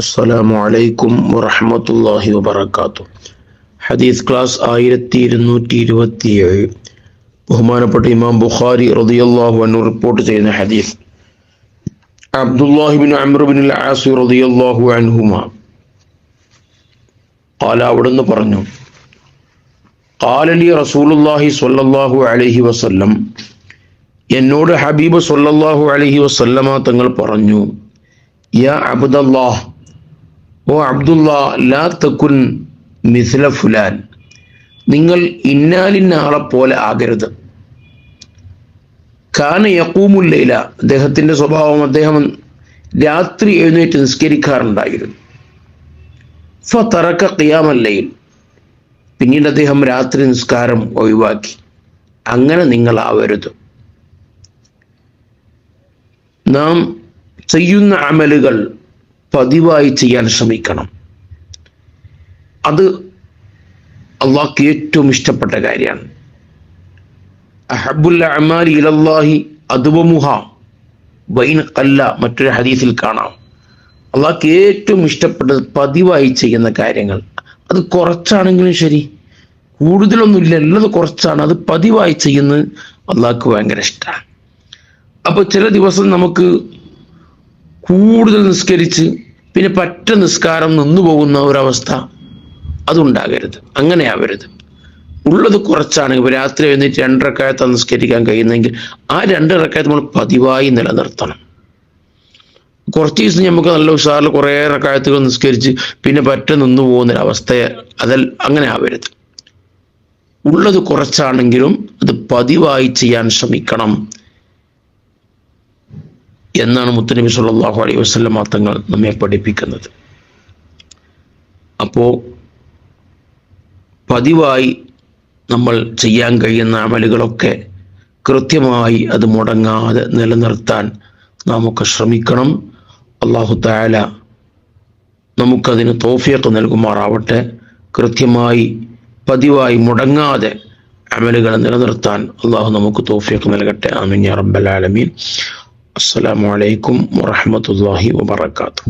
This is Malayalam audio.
അസ്സലാമു അലൈക്കും വറഹ്മത്തുള്ളാഹി വബറകാതുഹു. ഹദീസ് ക്ലാസ് 1227. ബഹുമാനപ്പെട്ട ഇമാം ബുഖാരി റളിയല്ലാഹു അൻഹു റിപ്പോർട്ട് ചെയ്യുന്ന ഹദീസ്. അബ്ദുല്ലാഹി ഇബ്നു അംർ ഇബ്നുൽ ആസ് റളിയല്ലാഹു അൻഹുമാ ഖാല, അവിടുന്ന് പറഞ്ഞു, ഖാല ലി റസൂലുള്ളാഹി സ്വല്ലല്ലാഹു അലൈഹി വസല്ലം, എന്നോട് ഹബീബ് സ്വല്ലല്ലാഹു അലൈഹി വസല്ലമ തങ്ങൾ പറഞ്ഞു, യാ അബ്ദല്ലാഹ്, ഓ അബ്ദുല്ലാ, ലാ തകുൻ മിസ്ല ഫുലാൻ, നിങ്ങൾ ഇന്നാലിന്ന ആളെ പോലെ ആകരുത്. കാന യഖൂമുൽ ലൈല, അദ്ദേഹത്തിന്റെ സ്വഭാവം, അദ്ദേഹം രാത്രി എഴുന്നേറ്റ് നിസ്കരിക്കാറുണ്ടായിരുന്നു. ഫതറക ഖിയാമൽ ലൈൽ, പിന്നീട് അദ്ദേഹം രാത്രി നിസ്കാരം ഒഴിവാക്കി. അങ്ങനെ നിങ്ങൾ ആവരുത്. നാം ചെയ്യുന്ന അമലുകൾ പതിവായി ചെയ്യാൻ ശ്രമിക്കണം. അത് അള്ളാഹ്ക്ക് ഏറ്റവും ഇഷ്ടപ്പെട്ട കാര്യമാണ്. അഹബ്ബുൽ അഅമാലി ഇലല്ലാഹി അദ്വമുഹാ വൈൻ ഖല്ല, മറ്റൊരു ഹദീസിൽ കാണാം. അള്ളാഹ്ക്ക് ഏറ്റവും ഇഷ്ടപ്പെട്ടത് പതിവായി ചെയ്യുന്ന കാര്യങ്ങൾ. അത് കുറച്ചാണെങ്കിലും ശരി, കൂടുതലൊന്നുമില്ല, ഉള്ളത് കുറച്ചാണ്, അത് പതിവായി ചെയ്യുന്നത് അള്ളാഹ്ക്ക് ഭയങ്കര ഇഷ്ടമാണ്. അപ്പോൾ ചില ദിവസം നമുക്ക് കൂടുതൽ നിസ്കരിച്ച് പിന്നെ പറ്റ നിസ്കാരം നിന്നു പോകുന്ന ഒരവസ്ഥ അതുണ്ടാകരുത്. അങ്ങനെ ആവരുത്. ഉള്ളത് കുറച്ചാണ്. ഇപ്പോൾ രാത്രി എഴുന്നേറ്റ് 2 റക്അത്ത് നിസ്കരിക്കാൻ കഴിയുന്നെങ്കിൽ ആ 2 റക്അത്ത് നമ്മൾ പതിവായി നിലനിർത്തണം. കുറച്ച് ദിവസം നമുക്ക് നല്ല ഉഷാറിൽ കുറേ റക്അത്തുകൾ നിസ്കരിച്ച് പിന്നെ പറ്റ നിന്നു പോകുന്നൊരവസ്ഥ അങ്ങനെ ആവരുത്. ഉള്ളത് കുറച്ചാണെങ്കിലും അത് പതിവായി ചെയ്യാൻ ശ്രമിക്കണം എന്നാണ് മുത്തുനബി സല്ലല്ലാഹു അലൈഹി വസല്ലം തങ്ങൾ നമ്മെ പഠിപ്പിക്കുന്നത്. അപ്പോൾ പതിവായി നമ്മൾ ചെയ്യാൻ കഴിയുന്ന അമലുകളൊക്കെ കൃത്യമായി അത് മുടങ്ങാതെ നിലനിർത്താൻ നാമൊക്കെ ശ്രമിക്കണം. അല്ലാഹു തആല നമുക്കതിന് തൗഫീഖ് നൽകുമാറാവട്ടെ. കൃത്യമായി പതിവായി മുടങ്ങാതെ അമലുകൾ നിലനിർത്താൻ അല്ലാഹു നമുക്ക് തൗഫീഖ് നൽകട്ടെ. ആമീൻ യാ റബ്ബൽ ആലമീൻ. അസ്സലാമു അലൈക്കും വറഹ്മത്തുള്ളാഹി വബറകാതുഹു.